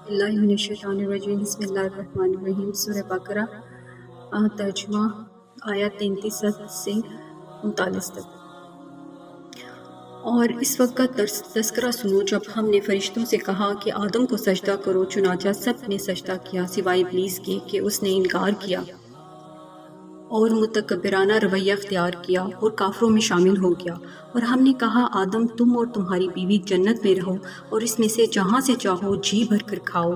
اللہ من الشیطان الرجیم بسم اللہ الرحمن الرحیم سورہ بقرہ ترجمہ آیات 33 سے 39 تک۔ اور اس وقت کا تذکرہ سنو جب ہم نے فرشتوں سے کہا کہ آدم کو سجدہ کرو، چنانچہ سب نے سجدہ کیا سوائے ابلیس کے کہ اس نے انکار کیا اور متکبرانہ رویہ اختیار کیا اور کافروں میں شامل ہو گیا۔ اور ہم نے کہا آدم تم اور تمہاری بیوی جنت میں رہو اور اس میں سے جہاں سے چاہو جی بھر کر کھاؤ،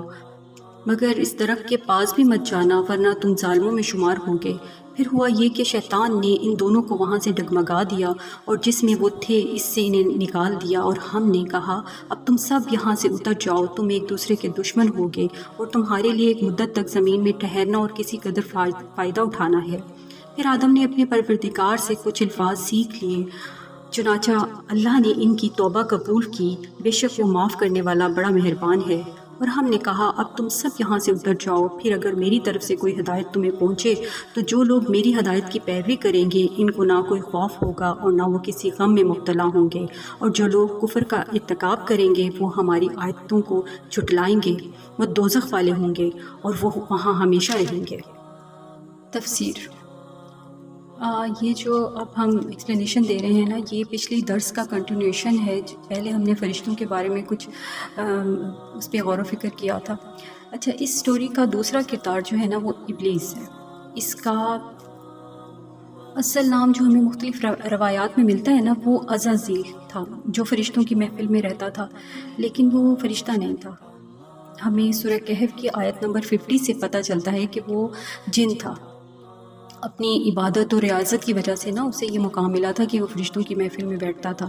مگر اس درخت کے پاس بھی مت جانا ورنہ تم ظالموں میں شمار ہوں گے۔ پھر ہوا یہ کہ شیطان نے ان دونوں کو وہاں سے ڈگمگا دیا اور جس میں وہ تھے اس سے انہیں نکال دیا، اور ہم نے کہا اب تم سب یہاں سے اتر جاؤ، تم ایک دوسرے کے دشمن ہوگے اور تمہارے لیے ایک مدت تک زمین میں ٹھہرنا اور کسی قدر فائدہ اٹھانا ہے۔ پھر آدم نے اپنے پروردگار سے کچھ الفاظ سیکھ لیے، چنانچہ اللہ نے ان کی توبہ قبول کی، بے شک وہ معاف کرنے والا بڑا مہربان ہے۔ اور ہم نے کہا اب تم سب یہاں سے اتر جاؤ، پھر اگر میری طرف سے کوئی ہدایت تمہیں پہنچے تو جو لوگ میری ہدایت کی پیروی کریں گے ان کو نہ کوئی خوف ہوگا اور نہ وہ کسی غم میں مبتلا ہوں گے، اور جو لوگ کفر کا ارتکاب کریں گے وہ ہماری آیتوں کو جھٹلائیں گے، وہ دوزخ والے ہوں گے اور وہ وہاں ہمیشہ رہیں گے۔ تفسیر یہ جو اب ہم ایکسپلینیشن دے رہے ہیں نا، یہ پچھلی درس کا کنٹینیوشن ہے۔ پہلے ہم نے فرشتوں کے بارے میں کچھ اس پہ غور و فکر کیا تھا۔ اچھا، اس سٹوری کا دوسرا کردار جو ہے نا وہ ابلیس ہے۔ اس کا اصل نام جو ہمیں مختلف روایات میں ملتا ہے نا وہ عزازیل تھا، جو فرشتوں کی محفل میں رہتا تھا، لیکن وہ فرشتہ نہیں تھا۔ ہمیں سورہ کہف کی آیت نمبر 50 سے پتہ چلتا ہے کہ وہ جن تھا۔ اپنی عبادت اور ریاضت کی وجہ سے نا اسے یہ مقام ملا تھا کہ وہ فرشتوں کی محفل میں بیٹھتا تھا۔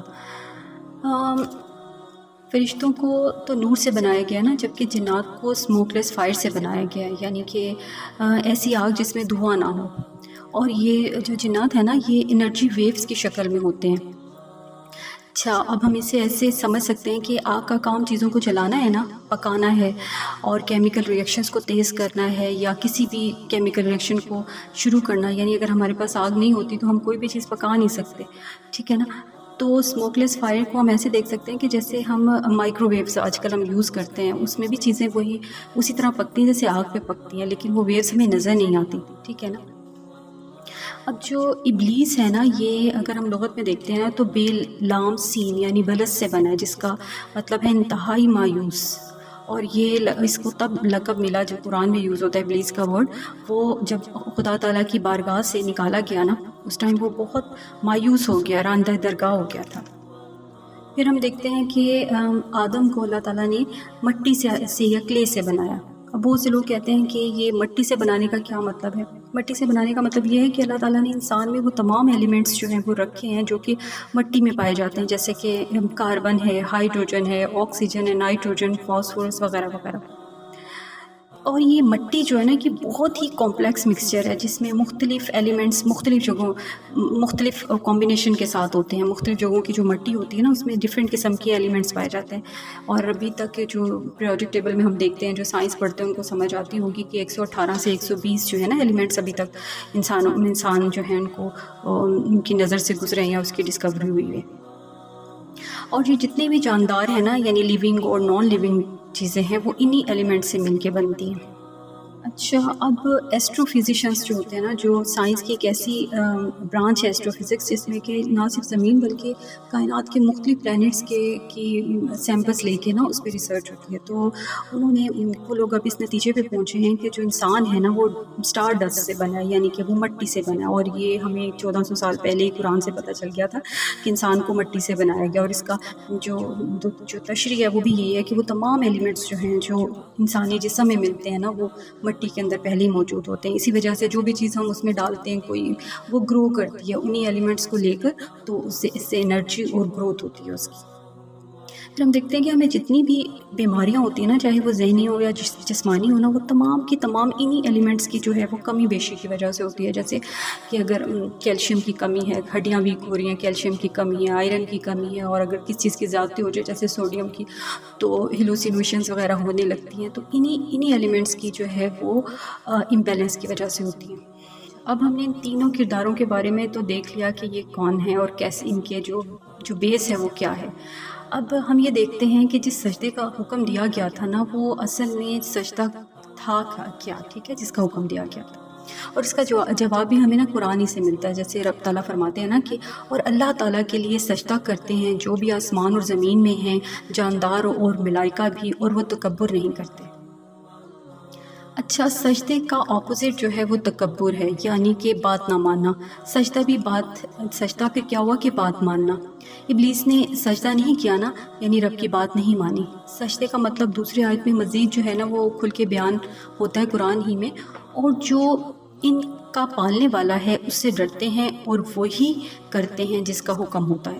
فرشتوں کو تو نور سے بنایا گیا نا، جبکہ جنات کو اسموک لیس فائر سے بنایا گیا ہے، یعنی کہ ایسی آگ جس میں دھواں نہ ہو۔ اور یہ جو جنات ہیں نا یہ انرجی ویوز کی شکل میں ہوتے ہیں۔ اچھا، اب ہم اسے ایسے سمجھ سکتے ہیں کہ آگ کا کام چیزوں کو جلانا ہے نا، پکانا ہے اور کیمیکل ریئیکشنز کو تیز کرنا ہے، یا کسی بھی کیمیکل ریئیکشن کو شروع کرنا، یعنی اگر ہمارے پاس آگ نہیں ہوتی تو ہم کوئی بھی چیز پکا نہیں سکتے، ٹھیک ہے نا۔ تو اسموک لیس فائر کو ہم ایسے دیکھ سکتے ہیں کہ جیسے ہم مائکرو ویوز آج کل ہم یوز کرتے ہیں، اس میں بھی چیزیں وہی اسی طرح پکتی ہیں جیسے آگ پہ پکتی ہیں، لیکن وہ ویوز ہمیں نظر نہیں آتی، ٹھیک ہے نا۔ اب جو ابلیس ہے نا، یہ اگر ہم لغت میں دیکھتے ہیں نا تو بے لام سین یعنی بلس سے بنا ہے، جس کا مطلب ہے انتہائی مایوس۔ اور یہ اس کو تب لقب ملا جب قرآن میں یوز ہوتا ہے ابلیس کا ورڈ، وہ جب خدا تعالیٰ کی بارگاہ سے نکالا گیا نا اس ٹائم وہ بہت مایوس ہو گیا، راندہ درگاہ ہو گیا تھا۔ پھر ہم دیکھتے ہیں کہ آدم کو اللہ تعالیٰ نے مٹی سے یا کلے سے بنایا۔ اب بہت سے لوگ کہتے ہیں کہ یہ مٹی سے بنانے کا کیا مطلب ہے؟ مٹی سے بنانے کا مطلب یہ ہے کہ اللہ تعالیٰ نے انسان میں وہ تمام ایلیمنٹس جو ہیں وہ رکھے ہیں جو کہ مٹی میں پائے جاتے ہیں، جیسے کہ کاربن ہے، ہائیڈروجن ہے، آکسیجن ہے، نائٹروجن، فاسفورس وغیرہ وغیرہ۔ اور یہ مٹی جو ہے نا کہ بہت ہی کمپلیکس مکسچر ہے جس میں مختلف ایلیمنٹس مختلف جگہوں مختلف کمبینیشن کے ساتھ ہوتے ہیں۔ مختلف جگہوں کی جو مٹی ہوتی ہے نا اس میں ڈفرینٹ قسم کے ایلیمنٹس پائے جاتے ہیں، اور ابھی تک کے جو پیریوڈک ٹیبل میں ہم دیکھتے ہیں، جو سائنس پڑھتے ہیں ان کو سمجھ آتی ہوگی کہ 118 سے 120 جو ہے نا ایلیمنٹس ابھی تک انسان جو ہیں ان کو ان کی نظر سے گزرے ہیں یا اس کی ڈسکوری ہوئی ہے۔ اور یہ جتنے بھی جاندار ہیں نا یعنی لیونگ اور نان لیونگ چیزیں ہیں وہ انہی ایلیمنٹ سے مل کے بنتی ہیں۔ اچھا، اب ایسٹرو فزیشنس جو ہوتے ہیں نا، جو سائنس کی ایک ایسی برانچ ہے ایسٹرو فزکس جس میں کہ نہ صرف زمین بلکہ کائنات کے مختلف پلانٹس کی سیمپلس لے کے نا اس پہ ریسرچ ہوتی ہے، تو انہوں نے وہ لوگ اب اس نتیجے پہ پہنچے ہیں کہ جو انسان ہے نا وہ اسٹار ڈسٹ سے بنا ہے، یعنی کہ وہ مٹی سے بنا ہے، اور یہ ہمیں 1400 سال پہلے ہی قرآن سے پتہ چل گیا تھا کہ انسان کو مٹی سے بنایا گیا، اور اس کا جو تشریح ہے وہ بھی یہی ہے کہ وہ تمام ایلیمنٹس جو ہیں جو انسانی جسم میں ملتے ہیں نا وہ مٹی کے اندر پہلے ہی موجود ہوتے ہیں۔ اسی وجہ سے جو بھی چیز ہم اس میں ڈالتے ہیں کوئی وہ گرو کرتی ہے انہی ایلیمنٹس کو لے کر، تو اس سے انرجی اور گروتھ ہوتی ہے اس کی۔ پھر ہم دیکھتے ہیں کہ ہمیں جتنی بھی بیماریاں ہوتی ہیں نا، چاہے وہ ذہنی ہو یا جسمانی ہو نا، وہ تمام کی تمام انہی ایلیمنٹس کی جو ہے وہ کمی بیشی کی وجہ سے ہوتی ہے. جیسے کہ اگر کیلشیم کی کمی ہے، ہڈیاں ویک ہو رہی ہیں، کیلشیم کی کمی ہے، آئرن کی کمی ہے، اور اگر کسی چیز کی زیادتی ہو جائے جیسے سوڈیم کی، تو ہیلوسینیشنز وغیرہ ہونے لگتی ہیں. تو انہی ایلیمنٹس کی جو ہے وہ امبیلنس کی وجہ سے ہوتی ہیں. اب ہم نے ان تینوں کرداروں کے بارے میں تو دیکھ لیا کہ یہ کون ہیں اور کیسے ان کے جو بیس ہے وہ کیا ہے. اب ہم یہ دیکھتے ہیں کہ جس سجدے کا حکم دیا گیا تھا نا، وہ اصل میں سجدہ تھا کیا، ٹھیک ہے، جس کا حکم دیا گیا تھا. اور اس کا جواب بھی ہمیں نا قرآن ہی سے ملتا ہے. جیسے رب تعالیٰ فرماتے ہیں نا کہ اور اللہ تعالیٰ کے لیے سجدہ کرتے ہیں جو بھی آسمان اور زمین میں ہیں، جاندار اور ملائکہ بھی، اور وہ تکبر نہیں کرتے. اچھا، سجدے کا اپوزٹ جو ہے وہ تکبر ہے، یعنی کہ بات نہ ماننا. سجدہ پھر کیا ہوا کہ بات ماننا. ابلیس نے سجدہ نہیں کیا نا، یعنی رب کی بات نہیں مانی. سجدے کا مطلب دوسری آیت میں مزید جو ہے نا وہ کھل کے بیان ہوتا ہے قرآن ہی میں. اور جو ان کا پالنے والا ہے اس سے ڈرتے ہیں اور وہی کرتے ہیں جس کا حکم ہوتا ہے.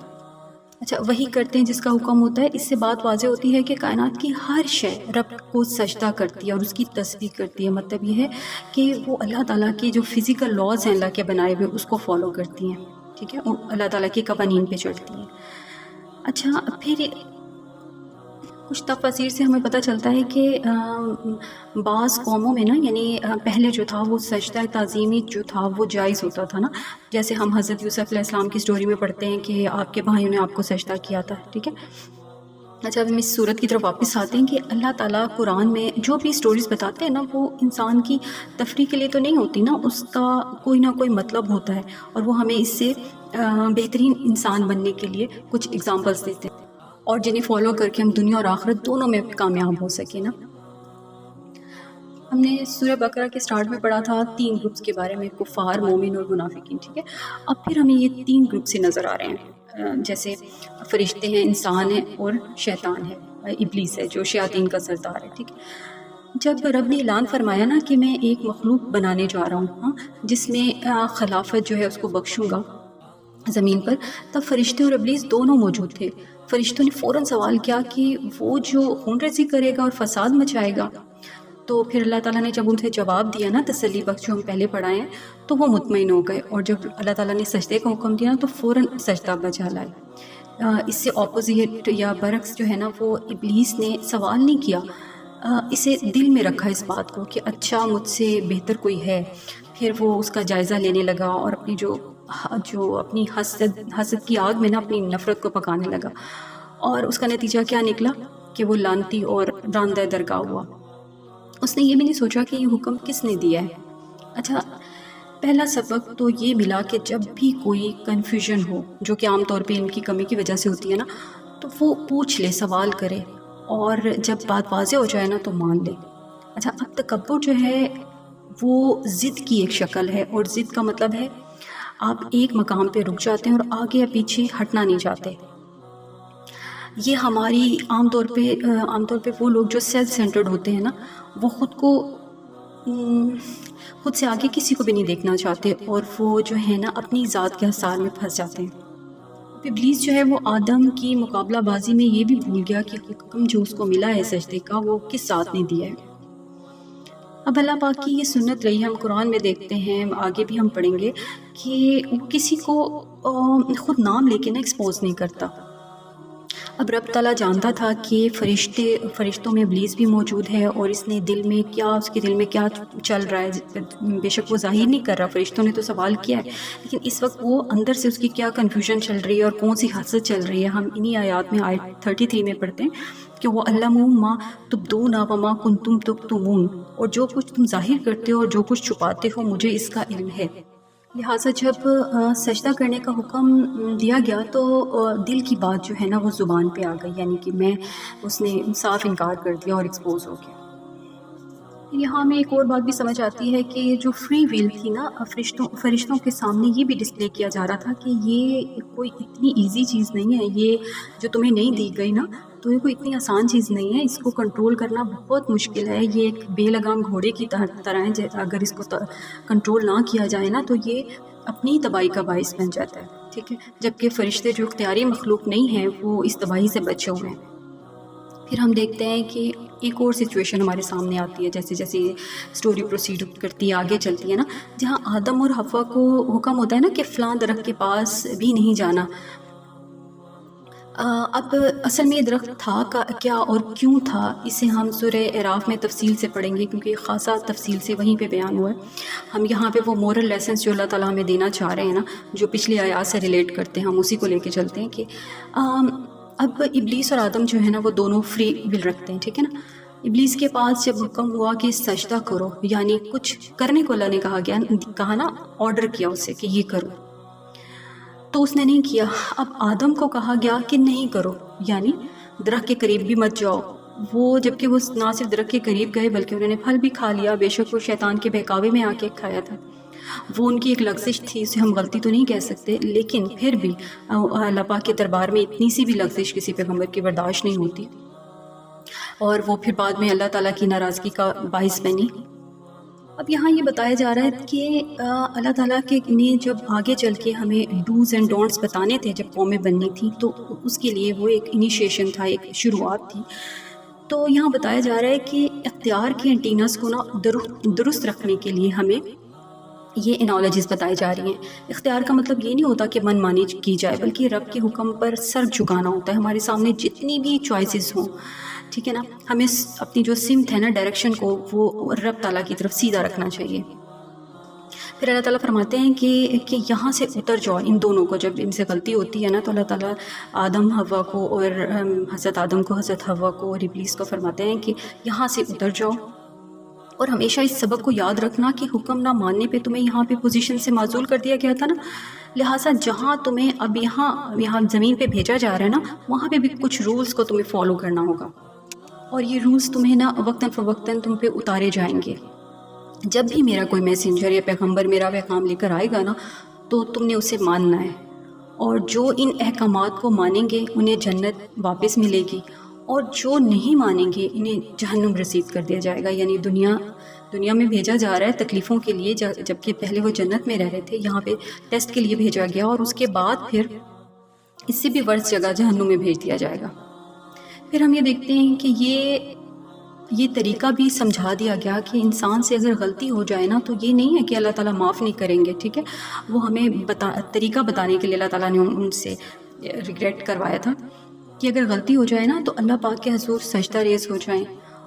اچھا، وہی کرتے ہیں جس کا حکم ہوتا ہے. اس سے بات واضح ہوتی ہے کہ کائنات کی ہر شے رب کو سجدہ کرتی ہے اور اس کی تسبیح کرتی ہے. مطلب یہ ہے کہ وہ اللہ تعالیٰ کے جو فزیکل لاز ہیں اللہ کے بنائے ہوئے اس کو فالو کرتی ہیں، ٹھیک ہے، اور اللہ تعالیٰ کے قوانین پہ چڑھتی ہیں. اچھا، پھر کچھ تفاسیر سے ہمیں پتہ چلتا ہے کہ بعض قوموں میں نا، یعنی پہلے جو تھا وہ سجدہ تعظیمی جو تھا وہ جائز ہوتا تھا نا. جیسے ہم حضرت یوسف علیہ السلام کی سٹوری میں پڑھتے ہیں کہ آپ کے بھائیوں نے آپ کو سجدہ کیا تھا، ٹھیک ہے. اچھا، اب ہم اس صورت کی طرف واپس آتے ہیں کہ اللہ تعالیٰ قرآن میں جو بھی سٹوریز بتاتے ہیں نا، وہ انسان کی تفریح کے لیے تو نہیں ہوتی نا، اس کا کوئی نہ کوئی مطلب ہوتا ہے، اور وہ ہمیں اس سے بہترین انسان بننے کے لیے کچھ اگزامپلس دیتے ہیں، اور جنہیں فالو کر کے ہم دنیا اور آخرت دونوں میں کامیاب ہو سکیں نا. ہم نے سورہ بقرہ کے سٹارٹ میں پڑھا تھا 3 گروپس کے بارے میں، کفار، مومن اور منافقین، ٹھیک ہے. اب پھر ہمیں یہ 3 گروپ سے نظر آ رہے ہیں، جیسے فرشتے ہیں، انسان ہیں، اور شیطان ہے، ابلیس ہے جو شیاطین کا سردار ہے، ٹھیک ہے. جب رب نے اعلان فرمایا نا کہ میں ایک مخلوق بنانے جا رہا ہوں، جس میں خلافت جو ہے اس کو بخشوں گا زمین پر، تب فرشتے اور ابلیس دونوں موجود تھے. فرشتوں نے فوراً سوال کیا کہ وہ جو خون ریزی کرے گا اور فساد مچائے گا. تو پھر اللہ تعالیٰ نے جب ان سے جواب دیا نا تسلی بخش جو ہم پہلے پڑھائے ہیں، تو وہ مطمئن ہو گئے، اور جب اللہ تعالیٰ نے سجدے کا حکم دیا تو فوراً سجدہ بجا لائے. اس سے اپوزٹ یا برعکس جو ہے نا، وہ ابلیس نے سوال نہیں کیا، اسے دل میں رکھا اس بات کو کہ اچھا مجھ سے بہتر کوئی ہے. پھر وہ اس کا جائزہ لینے لگا اور اپنی جو اپنی حسد کی آگ میں نا اپنی نفرت کو پکانے لگا، اور اس کا نتیجہ کیا نکلا کہ وہ لعنتی اور راندہ درگاہ ہوا. اس نے یہ بھی نہیں سوچا کہ یہ حکم کس نے دیا ہے. اچھا، پہلا سبق تو یہ ملا کہ جب بھی کوئی کنفیوژن ہو، جو کہ عام طور پہ ان کی کمی کی وجہ سے ہوتی ہے نا، تو وہ پوچھ لے، سوال کرے، اور جب بات واضح ہو جائے نا تو مان لے. اچھا، اب تکبر جو ہے وہ ضد کی ایک شکل ہے، اور ضد کا مطلب ہے آپ ایک مقام پہ رک جاتے ہیں اور آگے یا پیچھے ہٹنا نہیں چاہتے. یہ ہماری عام طور پہ وہ لوگ جو سیلف سینٹرڈ ہوتے ہیں نا، وہ خود سے آگے کسی کو بھی نہیں دیکھنا چاہتے، اور وہ جو ہے نا اپنی ذات کے حصار میں پھنس جاتے ہیں. ابلیس جو ہے وہ آدم کی مقابلہ بازی میں یہ بھی بھول گیا کہ حکم جو اس کو ملا ہے سجدے کا وہ کس ذات نے دیا ہے. اب اللہ پاک کی یہ سنت رہی ہے، ہم قرآن میں دیکھتے ہیں، آگے بھی ہم پڑھیں گے کہ وہ کسی کو خود نام لے کے نا ایکسپوز نہیں کرتا. اب رب تعالیٰ جانتا تھا کہ فرشتوں میں ابلیس بھی موجود ہے، اور اس کے دل میں کیا چل رہا ہے. بے شک وہ ظاہر نہیں کر رہا، فرشتوں نے تو سوال کیا ہے، لیکن اس وقت وہ اندر سے اس کی کیا کنفیوژن چل رہی ہے اور کون سی حسد چل رہی ہے. ہم انہی آیات میں آیت 33 میں پڑھتے ہیں کہ وہ علموا ما تبدون وما کنتم تکتمون، اور جو کچھ تم ظاہر کرتے ہو اور جو کچھ چھپاتے ہو مجھے اس کا علم ہے. لہٰذا جب سجدہ کرنے کا حکم دیا گیا تو دل کی بات جو ہے نا وہ زبان پہ آ گئی، یعنی کہ اس نے صاف انکار کر دیا اور ایکسپوز ہو گیا. یہاں میں ایک اور بات بھی سمجھ آتی ہے کہ جو فری ویل تھی نا، فرشتوں کے سامنے یہ بھی ڈسپلے کیا جا رہا تھا کہ یہ کوئی اتنی ایزی چیز نہیں ہے، یہ جو تمہیں نہیں دی گئی نا، تو یہ کوئی اتنی آسان چیز نہیں ہے، اس کو کنٹرول کرنا بہت مشکل ہے. یہ ایک بے لگام گھوڑے کی طرح ہے، اگر اس کو کنٹرول نہ کیا جائے نا تو یہ اپنی تباہی کا باعث بن جاتا ہے، ٹھیک ہے. جبکہ فرشتے جو اختیاری مخلوق نہیں ہیں وہ اس تباہی سے بچے ہوئے ہیں. پھر ہم دیکھتے ہیں کہ ایک اور سچویشن ہمارے سامنے آتی ہے، جیسے جیسے اسٹوری پروسیڈ کرتی ہے، آگے چلتی ہے نا، جہاں آدم اور حوا کو حکم ہوتا ہے نا کہ فلاں درخت کے پاس بھی نہیں جانا۔ اب اصل میں یہ درخت تھا کیا اور کیوں تھا، اسے ہم سورہ اعراف میں تفصیل سے پڑھیں گے، کیونکہ خاصا تفصیل سے وہیں پہ بیان ہوا ہے۔ ہم یہاں پہ وہ مورل لیسنس جو اللہ تعالیٰ ہمیں دینا چاہ رہے ہیں نا، جو پچھلی آیات سے ریلیٹ کرتے ہیں، ہم اسی کو لے کے چلتے ہیں کہ اب ابلیس اور آدم جو ہے نا وہ دونوں فری ول رکھتے ہیں، ٹھیک ہے نا۔ ابلیس کے پاس جب حکم ہوا کہ سجدہ کرو، یعنی کچھ کرنے کو اللہ نے کہا نا، آرڈر کیا اسے کہ یہ کرو، تو اس نے نہیں کیا۔ اب آدم کو کہا گیا کہ نہیں کرو، یعنی درخت کے قریب بھی مت جاؤ۔ جبکہ وہ نہ صرف درخت کے قریب گئے بلکہ انہوں نے پھل بھی کھا لیا، بے شک وہ شیطان کے بہکاوے میں آ کے کھایا تھا۔ وہ ان کی ایک لغزش تھی، اسے ہم غلطی تو نہیں کہہ سکتے، لیکن پھر بھی اللہ پاک کے دربار میں اتنی سی بھی لغزش کسی پیغمبر کی برداشت نہیں ہوتی، اور وہ پھر بعد میں اللہ تعالیٰ کی ناراضگی کا باعث بنی۔ اب یہاں یہ بتایا جا رہا ہے کہ اللہ تعالیٰ کے نے جب آگے چل کے ہمیں ڈوز اینڈ ڈونٹس بتانے تھے، جب قومیں بننی تھیں، تو اس کے لیے وہ ایک انیشیشن تھا، ایک شروعات تھی۔ تو یہاں بتایا جا رہا ہے کہ اختیار کے اینٹیناز کو نا درست رکھنے کے لیے ہمیں یہ انالوجیز بتائی جا رہی ہیں۔ اختیار کا مطلب یہ نہیں ہوتا کہ من مانی کی جائے، بلکہ رب کے حکم پر سر جھکانا ہوتا ہے۔ ہمارے سامنے جتنی بھی چوائسیز ہوں، ٹھیک ہے نا، ہمیں اپنی جو سمت ہے نا، ڈائریکشن کو، وہ رب تعالیٰ کی طرف سیدھا رکھنا چاہیے۔ پھر اللہ تعالیٰ فرماتے ہیں کہ یہاں سے اتر جاؤ۔ ان دونوں کو جب ان سے غلطی ہوتی ہے نا، تو اللہ تعالیٰ آدم حوا کو، اور حضرت آدم کو، حضرت حوا کو اور ابلیس کو فرماتے ہیں کہ یہاں سے اتر جاؤ، اور ہمیشہ اس سبق کو یاد رکھنا کہ حکم نہ ماننے پہ تمہیں یہاں پہ پوزیشن سے معزول کر دیا گیا تھا نا، لہٰذا جہاں تمہیں اب یہاں زمین پہ بھیجا جا رہا ہے نا، وہاں پہ بھی کچھ رولز کو تمہیں فالو کرنا ہوگا، اور یہ رولز تمہیں نا وقتاً فوقتاً تم پہ اتارے جائیں گے۔ جب بھی میرا کوئی میسنجر یا پیغمبر میرا پیغام لے کر آئے گا نا، تو تم نے اسے ماننا ہے، اور جو ان احکامات کو مانیں گے انہیں جنت واپس ملے گی، اور جو نہیں مانیں گے انہیں جہنم رسید کر دیا جائے گا۔ یعنی دنیا میں بھیجا جا رہا ہے تکلیفوں کے لیے، جبکہ پہلے وہ جنت میں رہ رہے تھے، یہاں پہ ٹیسٹ کے لیے بھیجا گیا، اور اس کے بعد پھر اس سے بھی ورس جگہ جہنم میں بھیج دیا جائے گا۔ پھر ہم یہ دیکھتے ہیں کہ یہ طریقہ بھی سمجھا دیا گیا کہ انسان سے اگر غلطی ہو جائے نا، تو یہ نہیں ہے کہ اللہ تعالیٰ معاف نہیں کریں گے، ٹھیک ہے۔ وہ ہمیں طریقہ بتانے کے لیے اللہ تعالیٰ نے ان سے ریگریٹ کروایا تھا کہ اگر غلطی ہو جائے نا، تو اللہ پاک کے حضور سجدہ ریز ہو جائیں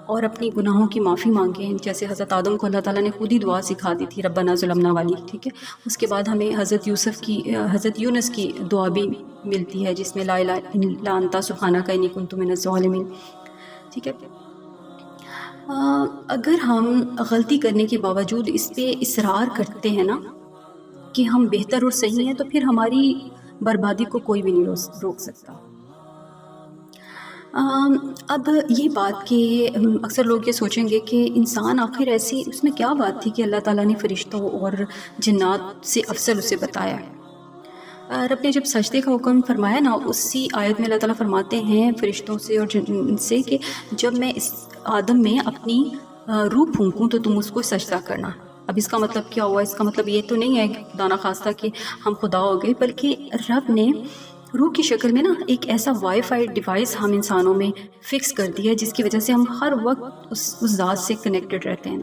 اور اپنی گناہوں کی معافی مانگیں، جیسے حضرت آدم کو اللہ تعالیٰ نے خود ہی دعا سکھا دی تھی، ربنا ظلمنا والی، ٹھیک ہے۔ اس کے بعد ہمیں حضرت یونس کی دعا بھی ملتی ہے، جس میں لا الہ الا انت سبحانک انی کنت من الظالمین، ٹھیک ہے۔ اگر ہم غلطی کرنے کے باوجود اس پہ اصرار کرتے ہیں نا کہ ہم بہتر اور صحیح ہیں، تو پھر ہماری بربادی کو کوئی بھی نہیں روک سکتا۔ اب یہ بات کہ اکثر لوگ یہ سوچیں گے کہ انسان آخر ایسی، اس میں کیا بات تھی کہ اللہ تعالیٰ نے فرشتوں اور جنات سے افضل اسے بتایا۔ رب نے جب سجدے کا حکم فرمایا نا، اسی آیت میں اللہ تعالیٰ فرماتے ہیں فرشتوں سے اور جن سے کہ جب میں اس آدم میں اپنی روح پھونکوں تو تم اس کو سجدہ کرنا۔ اب اس کا مطلب کیا ہوا؟ اس کا مطلب یہ تو نہیں ہے خدا نخواستہ کہ ہم خدا ہو گئے، بلکہ رب نے روح کی شکل میں نا ایک ایسا وائی فائی ڈیوائس ہم انسانوں میں فکس کر دیا ہے، جس کی وجہ سے ہم ہر وقت اس ذات سے کنیکٹڈ رہتے ہیں۔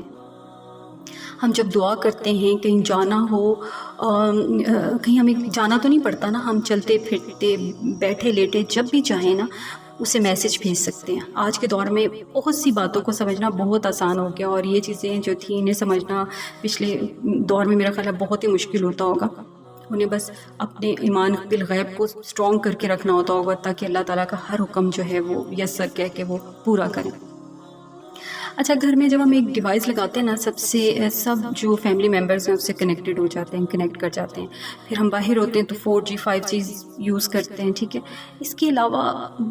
ہم جب دعا کرتے ہیں، کہیں جانا ہو، کہیں ہمیں جانا تو نہیں پڑتا نا، ہم چلتے پھرتے بیٹھے لیٹے جب بھی چاہیں نا اسے میسج بھیج سکتے ہیں۔ آج کے دور میں بہت سی باتوں کو سمجھنا بہت آسان ہو گیا، اور یہ چیزیں جو تھیں انہیں سمجھنا پچھلے دور میں میرا خیال ہے بہت ہی مشکل ہوتا ہوگا۔ انہیں بس اپنے ایمان بالغیب کو اسٹرانگ کر کے رکھنا ہوتا ہوگا، تاکہ اللہ تعالیٰ کا ہر حکم جو ہے وہ یس سر کہہ کے وہ پورا کریں۔ اچھا، گھر میں جب ہم ایک ڈیوائس لگاتے ہیں نا، سب جو فیملی ممبرز ہیں اس سے کنیکٹ کر جاتے ہیں۔ پھر ہم باہر ہوتے ہیں تو 4G 5G یوز کرتے ہیں، ٹھیک ہے۔ اس کے علاوہ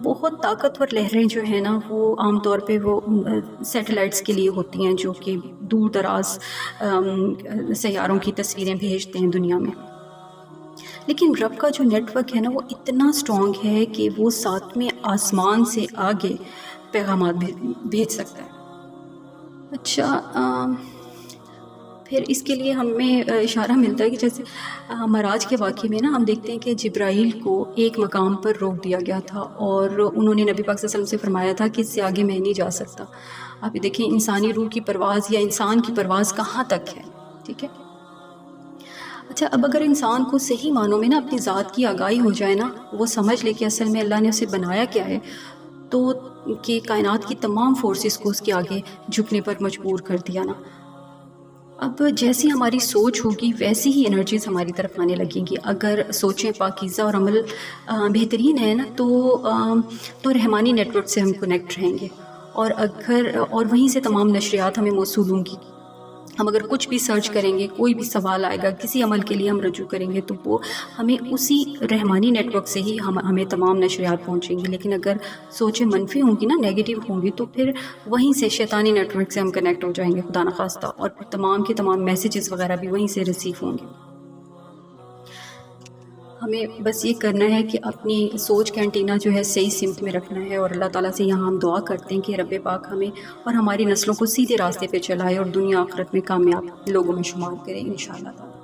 بہت طاقتور لہریں جو ہیں نا، وہ عام طور پہ وہ سیٹلائٹس کے لیے ہوتی ہیں، جو کہ دور دراز سیاروں کی تصویریں بھیجتے ہیں دنیا میں۔ لیکن رب کا جو نیٹ ورک ہے نا، وہ اتنا اسٹرانگ ہے کہ وہ 7ویں آسمان سے آگے پیغامات بھیج سکتا ہے۔ اچھا، پھر اس کے لیے ہمیں اشارہ ملتا ہے کہ جیسے معراج کے واقعے میں نا ہم دیکھتے ہیں کہ جبرائیل کو ایک مقام پر روک دیا گیا تھا اور انہوں نے نبی پاک صلی اللہ علیہ وسلم سے فرمایا تھا کہ اس سے آگے میں نہیں جا سکتا. آپ یہ دیکھیں انسانی روح کی پرواز یا انسان کی پرواز کہاں تک ہے. ٹھیک ہے. اچھا، اب اگر انسان کو صحیح معنوں میں نا اپنی ذات کی آگاہی ہو جائے نا، وہ سمجھ لے کہ اصل میں اللہ نے اسے بنایا کیا ہے، تو کہ کائنات کی تمام فورسز کو اس کے آگے جھکنے پر مجبور کر دیا نا. اب جیسی ہماری سوچ ہوگی ویسی ہی انرجیز ہماری طرف آنے لگیں گی. اگر سوچیں پاکیزہ اور عمل بہترین ہے نا تو رحمانی نیٹ ورک سے ہم کنیکٹ رہیں گے، اور وہیں سے تمام نشریات ہمیں موصول ہوں گی. ہم اگر کچھ بھی سرچ کریں گے، کوئی بھی سوال آئے گا، کسی عمل کے لیے ہم رجوع کریں گے، تو وہ ہمیں اسی رحمانی نیٹ ورک سے ہی ہمیں تمام نشریات پہنچیں گی. لیکن اگر سوچیں منفی ہوں گی نا، نیگیٹو ہوں گی، تو پھر وہیں سے شیطانی نیٹ ورک سے ہم کنیکٹ ہو جائیں گے خدا نخواستہ، اور پھر تمام کے تمام میسیجز وغیرہ بھی وہیں سے ریسیو ہوں گے. ہمیں بس یہ کرنا ہے کہ اپنی سوچ کا انٹینا جو ہے صحیح سمت میں رکھنا ہے، اور اللہ تعالیٰ سے یہاں ہم دعا کرتے ہیں کہ رب پاک ہمیں اور ہماری نسلوں کو سیدھے راستے پہ چلائے اور دنیا آخرت میں کامیاب لوگوں میں شمار کرے انشاءاللہ تعالیٰ.